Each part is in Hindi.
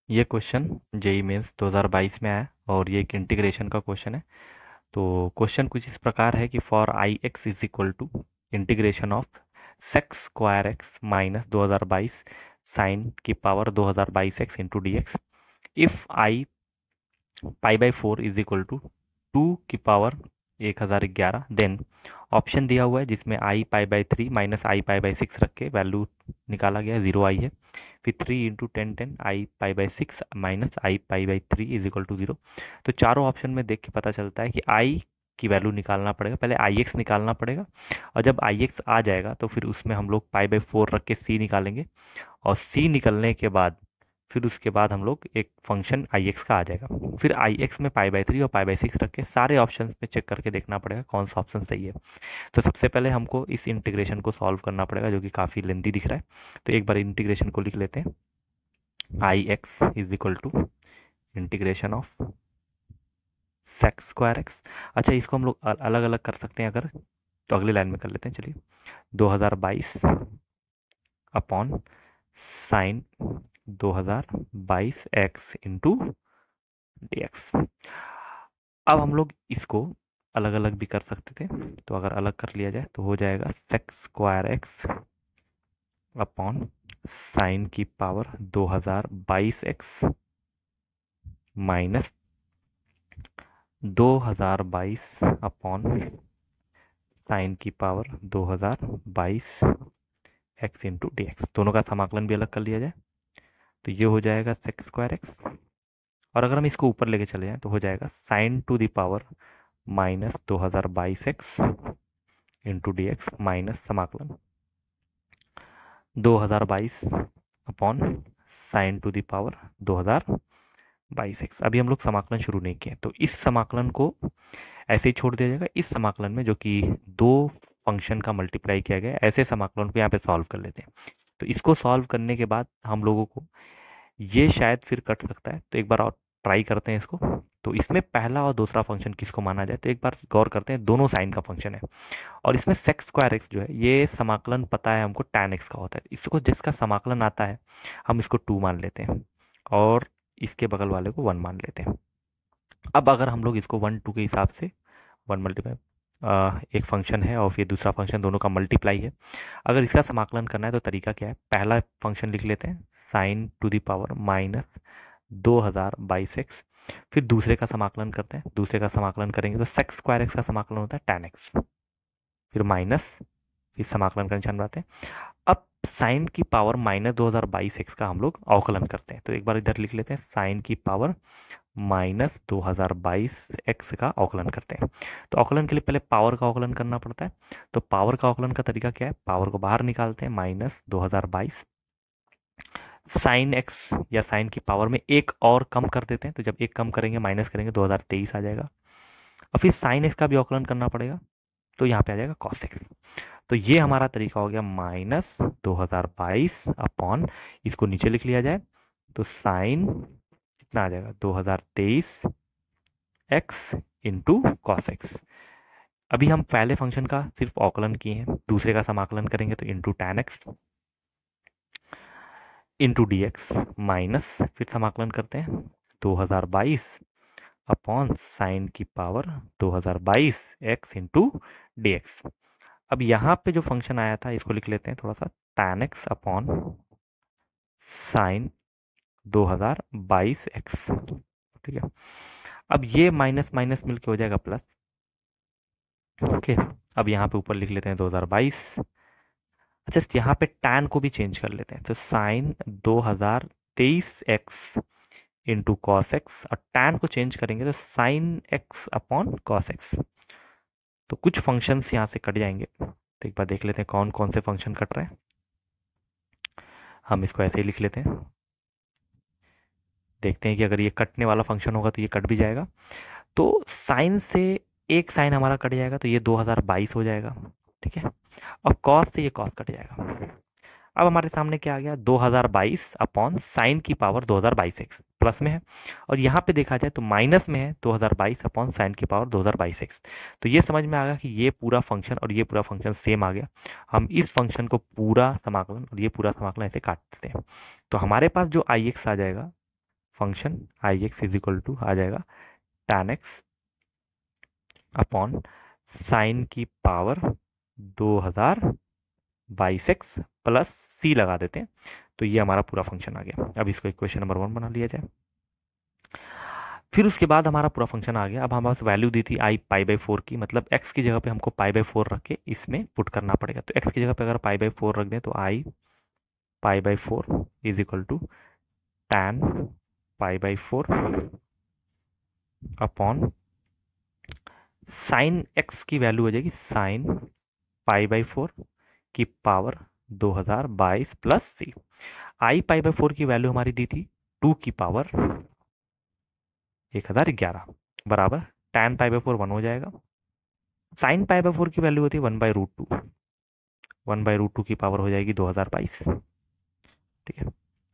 ये क्वेश्चन जेई मेंस 2022 में आया है और ये एक इंटीग्रेशन का क्वेश्चन है। तो क्वेश्चन कुछ इस प्रकार है कि for I x is equal to integration of sec square x minus 2022 sine की power 2022 x into d x if I pi by four is equal to 2 की पावर 1011 देन ऑप्शन दिया हुआ है जिसमें I pi by three minus I pi by six रख के वैल्यू निकाला गया, जीरो आई है। फिर 3 × 10 10 i pi by six minus I pi by three is equal to zero. तो चारों ऑप्शन में देख के पता चलता है कि आई की वैल्यू निकालना पड़ेगा, पहले आई एक्स निकालना पड़ेगा और जब आई एक्स आ जाएगा तो फिर उसमें हम लोग पाई बाई फोर रख के सी निकालेंगे और सी निकलने के बाद फिर उसके बाद हम लोग एक फंक्शन आई एक्स का आ जाएगा। फिर आई एक्स में पाई बाई थ्री और पाई बाई सिक्स रख के सारे ऑप्शन पे चेक करके देखना पड़ेगा कौन सा ऑप्शन सही है। तो सबसे पहले हमको इस इंटीग्रेशन को सॉल्व करना पड़ेगा जो कि काफ़ी लेंदी दिख रहा है। तो एक बार इंटीग्रेशन को लिख लेते हैं। I x is equal to integration of sec square x. अच्छा, इसको हम लोग अलग अलग कर सकते हैं अगर, तो अगली लाइन में कर लेते हैं। चलिए, 2022 upon sign 2022 x into d x. अब हम लोग इसको अलग अलग भी कर सकते थे, तो अगर अलग कर लिया जाए तो हो जाएगा sec square x upon sine की power 2022 x minus 2022 upon sine की power 2022 x into d x. दोनों का समाकलन भी अलग कर लिया जाए तो ये हो जाएगा सेक्स स्क्वायर एक्स, और अगर हम इसको ऊपर लेके चले जाएं तो हो जाएगा sign to the power minus 2022 x into d x minus समाकलन 2022 upon sign to the power 2022 x. अभी हम लोग समाकलन शुरू नहीं किए तो इस समाकलन को ऐसे ही छोड़ दिया जाएगा। इस समाकलन में जो कि दो फंक्शन का मल्टीप्लाई किया गया है, ऐसे समाकलन को यहाँ पे सॉल्व कर लेते हैं। तो इसको सॉल्व करने के बाद हम लोगों को ये शायद फिर कट सकता है, तो एक बार और ट्राई करते हैं इसको। तो इसमें पहला और दूसरा फंक्शन किसको माना जाए, तो एक बार गौर करते हैं, दोनों साइन का फंक्शन है और इसमें सेक्स स्क्वायर एक्स जो है ये समाकलन पता है हमको tan एक्स का होता है। इसको जिसका समाकलन आता है हम इसको 2 मान लेते हैं और इसके बगल वाले को 1 मान लेते हैं। अब अगर हम लोग इसको 1 2 के हिसाब से 1 मल्टीप्लाई, एक फंक्शन है और फिर दूसरा फंक्शन, दोनों का मल्टीप्लाई है। अगर इसका समाकलन करना है तो तरीका क्या है, पहला फंक्शन लिख लेते हैं sign to the power minus 2022 x, फिर दूसरे का समाकलन करते हैं। दूसरे का समाकलन करेंगे तो सेक्स स्क्वायर एक्स का समाकलन होता है tan एक्स, फिर माइनस, फिर समाकलन का निशान बनाते हैं। अब साइन की पावर माइनस 2022 एक्स का हम लोग अवकलन करते हैं। तो एक बार इधर लिख लेते हैं साइन की पावर माइनस 2022 एक्स का अवकलन करते हैं। तो अवकलन के लिए पहले पावर का अवकलन करना पड़ता है। तो पावर का अवकलन का तरीका क्या है, पावर को बाहर निकालते हैं, माइनस 2022 साइन एक्स या साइन की पावर में एक और कम कर देते हैं। तो जब एक कम करेंगे माइनस करेंगे 2023 आ जाएगा। और फिर साइन एक्स का भी अवकलन करना पड़ेगा, तो यहाँ पे आ जाएगा कॉस एक्स। तो ये हमारा तरीका हो गया माइनस 2022 अपॉन, इसको नीचे लिख लिया जाए तो साइन कितना आ जाएगा 2023 एक्स इंटू कॉस एक्स। अभी हम पहले फंक्शन का सिर्फ अवकलन किए हैं, दूसरे का समाकलन करेंगे तो into tan x into d x minus, फिर समाकलन करते हैं 2022 अपॉन साइन की power 2022 x into d x. अब यहाँ पे जो फंक्शन आया था इसको लिख लेते हैं थोड़ा सा, tan x upon sign 2022 x. ठीक है, अब ये माइनस माइनस मिलके हो जाएगा प्लस। ओके, अब यहाँ पे ऊपर लिख लेते हैं 2022। अच्छा, यहाँ पे tan को भी चेंज कर लेते हैं, तो sine 2023 x into cos x, और tan को चेंज करेंगे तो sine x upon cos x. तो कुछ फंक्शंस यहाँ से कट जाएंगे, तो एक बार देख लेते हैं कौन कौन से फंक्शन कट रहे हैं। हम इसको ऐसे ही लिख लेते हैं, देखते हैं कि अगर ये कटने वाला फंक्शन होगा तो ये कट भी जाएगा। तो साइन से एक साइन हमारा कट जाएगा तो ये 2022 हो जाएगा। ठीक है, और कॉस से ये कॉस कट जाएगा। अब हमारे सामने क्या आ गया, 2022 अपॉन साइन की पावर 2022 एक्स, प्लस में है, और यहाँ पे देखा जाए तो माइनस में है 2022 अपॉन साइन की पावर 2022 एक्स। तो ये समझ में आ गया कि ये पूरा फंक्शन और ये पूरा फंक्शन सेम आ गया। हम इस फंक्शन को पूरा समाकलन और ये पूरा समाकलन ऐसे काट देते हैं, तो हमारे पास जो आई एक्स आ जाएगा function I x is equal to आ जाएगा tan x अपॉन साइन की पावर 2022x प्लस सी लगा देते हैं। तो ये हमारा पूरा फंक्शन आ गया। अब इसको इक्वेशन नंबर 1 बना लिया जाए। फिर उसके बाद हमारा पूरा फंक्शन आ गया। अब हमारे पास वैल्यू दी थी आई पाई बाई 4 की, मतलब x की जगह पे हमको पाई बाई 4 रख के इसमें पुट करना पड़ेगा। तो x की जगह पे अगर पाई बाई 4 रख दें तो I pi by 4 is equal to tan pi by 4 upon sine x की वैल्यू हो जाएगी साइन पाई बाई 4 की power 2022 plus C. I pi by 4 की वैल्यू हमारी दी थी 2 की पावर 1011 बराबर टैन पाई बाई 4 1 हो जाएगा। साइन पाई बाई 4 की वैल्यू होती है 1/√2, 1/√2 की पावर हो जाएगी 2022। ठीक है,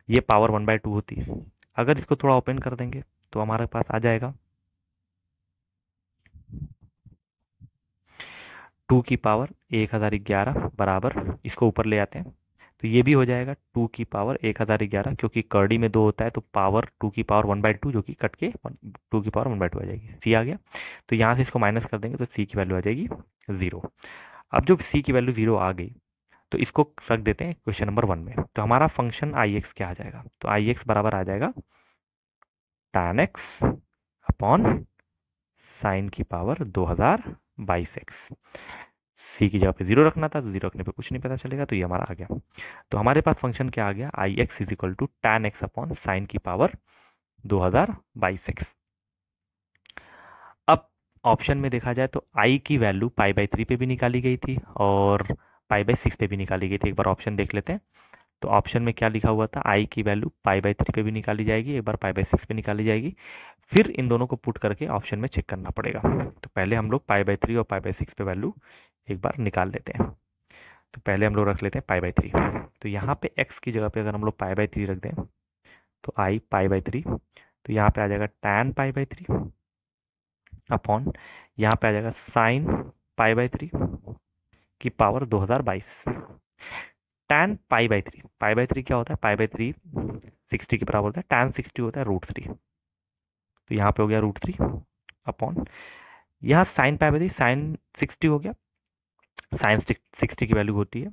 ये पावर 1/2 होती है। अगर इसको थोड़ा ओपन कर देंगे तो हमारे पास आ जाएगा 2 की पावर 1011 बराबर, इसको ऊपर ले आते हैं तो ये भी हो जाएगा 2 की पावर 1011, क्योंकि कर्डी में 2 होता है तो पावर 2 की पावर 1/2 जो कि कट के 2 की पावर 1/2 आ जाएगी। सी आ गया, तो यहाँ से इसको माइनस कर देंगे तो सी की वैल्यू आ जाएगी 0। अब जब सी की वैल्यू 0 आ गई तो इसको रख देते हैं क्वेश्चन नंबर 1 में। तो हमारा फंक्शन आई एक्स क्या आ जाएगा, तो आई एक्स बराबर आ जाएगा tan x अपॉन साइन की पावर 2022x। सी की जगह पे 0 रखना था तो 0 रखने पे कुछ नहीं पता चलेगा, तो ये हमारा आ गया। तो हमारे पास फंक्शन क्या आ गया, I x is equal to tan x upon sine की पावर 2022x। अब ऑप्शन में देखा जाए तो आई की वैल्यू पाई बाई 3 पे भी निकाली गई थी और पाई बाई 6 पे भी निकाली गई थी। एक बार ऑप्शन देख लेते हैं। तो ऑप्शन में क्या लिखा हुआ था, आई की वैल्यू पाई बाई 3 पे भी निकाली जाएगी, एक बार पाई बाई 6 पे निकाली जाएगी। फिर इन दोनों को पुट करके ऑप्शन में चेक करना पड़ेगा। तो पहले हम लोग पाई बाई 3 और पाई बाई 6 पे वैल्यू एक बार निकाल लेते हैं। तो पहले हम लोग रख लेते हैं पाई बाई 3। तो यहाँ पे x की जगह पे अगर हम लोग पाई बाई 3 रख दें तो आई पाई बाई 3, तो यहाँ पे आ जाएगा टैन पाई बाई 3 अपॉन यहाँ पे आ जाएगा साइन पाई बाई 3 की power 2022। Tan pi by 3, pi by 3 क्या होता है, पाई बाई 3 60 के बराबर होता है, टैन 60 होता है √3। तो यहाँ पे हो गया √3 अपॉन यहाँ साइन पाई बाई 3 साइन 60 हो गया, साइन 60 की वैल्यू होती है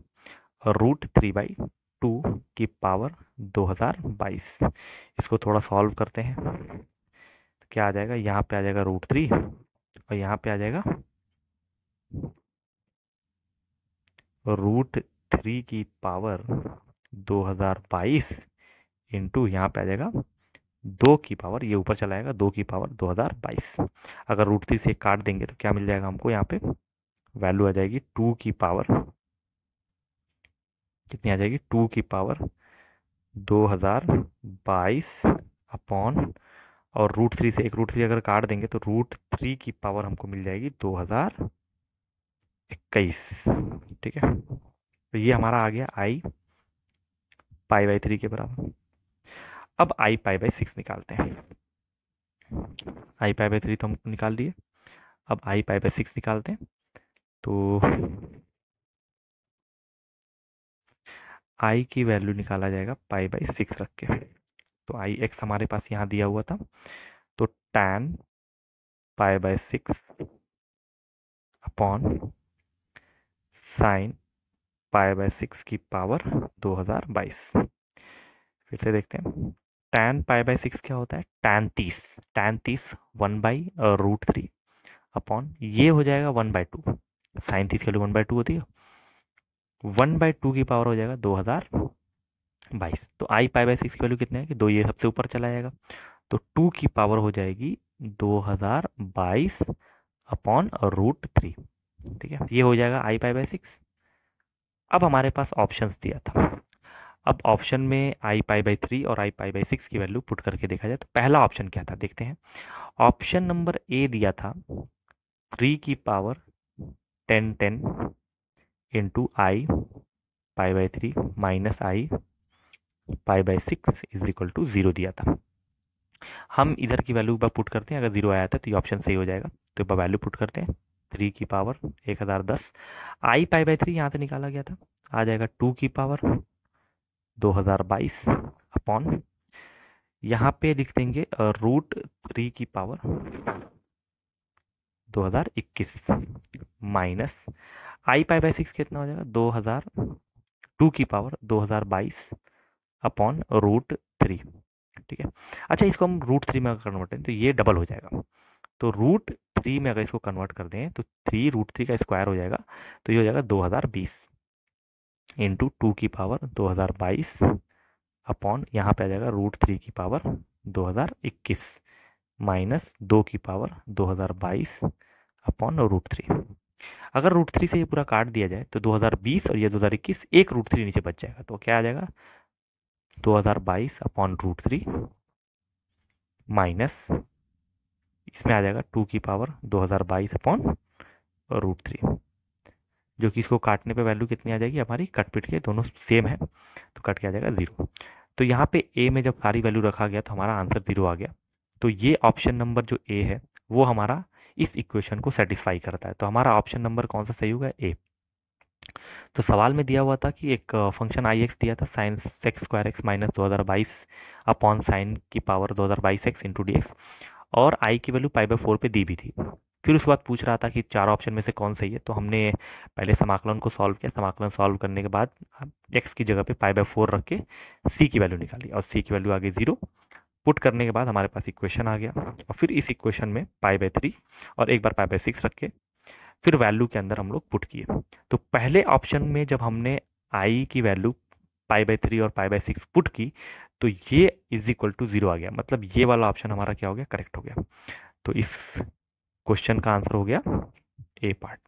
√3/2 की पावर 2022। इसको थोड़ा सॉल्व करते हैं तो क्या आ जाएगा, यहाँ पे आ जाएगा √3 और यहाँ पे आ जाएगा √3 की पावर 2022 इंटू यहाँ पे आ जाएगा 2 की पावर, ये ऊपर चला जाएगा 2 की पावर 2022। अगर √3 से काट देंगे तो क्या मिल जाएगा हमको, यहाँ पे वैल्यू आ जाएगी 2 की पावर कितनी आ जाएगी, 2 की पावर 2022 अपॉन और √3 से एक √3 अगर काट देंगे तो √3 की पावर हमको मिल जाएगी 2021। ठीक है, तो ये हमारा आ गया आई पाई बाई 3 के बराबर। अब आई पाई बाई 6 निकालते हैं। आई पाई बाई 3 तो हम निकाल दिए, अब आई पाई बाई 6 निकालते हैं। तो आई की वैल्यू निकाला जाएगा पाई बाई 6 रख के। तो आई एक्स हमारे पास यहाँ दिया हुआ था, तो tan pi by 6 upon sine pi by 6 की पावर 2022। फिर से देखते हैं, टैन पाई बाई 6 क्या होता है, टैन 30 1/√3 अपॉन ये हो जाएगा 1/2, साइन 30 की वैल्यू 1/2 होती है, 1/2 की पावर हो जाएगा 2022। तो आई पाई बाई 6 की वैल्यू कितने है कि 2, ये सबसे ऊपर चला जाएगा तो 2 की पावर हो जाएगी 2022 अपॉन √3। ठीक है, ये हो जाएगा आई पाई बाई 6। अब हमारे पास ऑप्शंस दिया था, अब ऑप्शन में आई पाई बाई 3 और आई पाई बाई 6 की वैल्यू पुट करके देखा जाए तो पहला ऑप्शन क्या था देखते हैं। ऑप्शन नंबर ए दिया था 3 की power 10 into i pi by 3 minus I pi by 6 is equal to 0 दिया था। हम इधर की वैल्यू पुट करते हैं, अगर 0 आया था तो ये ऑप्शन सही हो जाएगा। तो एक वैल्यू पुट करते हैं, 3 की पावर 1010, आई पाई बाई 3 यहाँ से निकाला गया था, आ जाएगा 2 की पावर 2022 अपॉन यहाँ पे लिख देंगे √3 की power 2021 minus I pi by 6 कितना हो जाएगा 2002 की पावर 2022 अपॉन √3। ठीक है। अच्छा, इसको हम √3 में अगर कन्वर्ट करें तो ये डबल हो जाएगा। तो √3 में अगर इसको कन्वर्ट कर दें तो 3 √3 का स्क्वायर हो जाएगा, तो ये हो जाएगा 2020 इंटू 2 की पावर 2022 अपॉन यहाँ पे आ जाएगा √3 की पावर 2021 माइनस 2 की पावर 2022 अपॉन √3। अगर √3 से ये पूरा काट दिया जाए तो 2020 और ये 2021 एक √3 नीचे बच जाएगा, तो क्या आ जाएगा 2022 अपॉन √3 माइनस इसमें आ जाएगा 2 की पावर 2022 अपॉन √3, जो कि इसको काटने पे वैल्यू कितनी आ जाएगी हमारी, कट पिट के दोनों सेम है तो कट के आ जाएगा 0। तो यहाँ पे ए में जब सारी वैल्यू रखा गया तो हमारा आंसर 0 आ गया। तो ये ऑप्शन नंबर जो ए है वो हमारा इस इक्वेशन को सेटिस्फाई करता है। तो हमारा ऑप्शन नंबर कौन सा सही होगा, ए। तो सवाल में दिया हुआ था कि एक फंक्शन आई एक्स दिया था sine sec square x minus 2022 upon sine की power 2022 x into d x, और आई की वैल्यू π/4 पे दी भी थी। फिर उसके बाद पूछ रहा था कि चार ऑप्शन में से कौन सही है, तो हमने पहले समाकलन को सॉल्व किया। समाकलन सॉल्व करने के बाद एक्स की जगह पे π/4 रख के सी की वैल्यू निकाली और सी की वैल्यू आ गई 0। पुट करने के बाद हमारे पास इक्वेशन आ गया, और फिर इस इक्वेशन में π/3 और एक बार π/6 रख के फिर वैल्यू के अंदर हम लोग पुट किए। तो पहले ऑप्शन में जब हमने आई की वैल्यू π/3 और π/6 पुट की तो ये इज इक्वल टू 0 आ गया, मतलब ये वाला ऑप्शन हमारा क्या हो गया, करेक्ट हो गया। तो इस क्वेश्चन का आंसर हो गया ए पार्ट।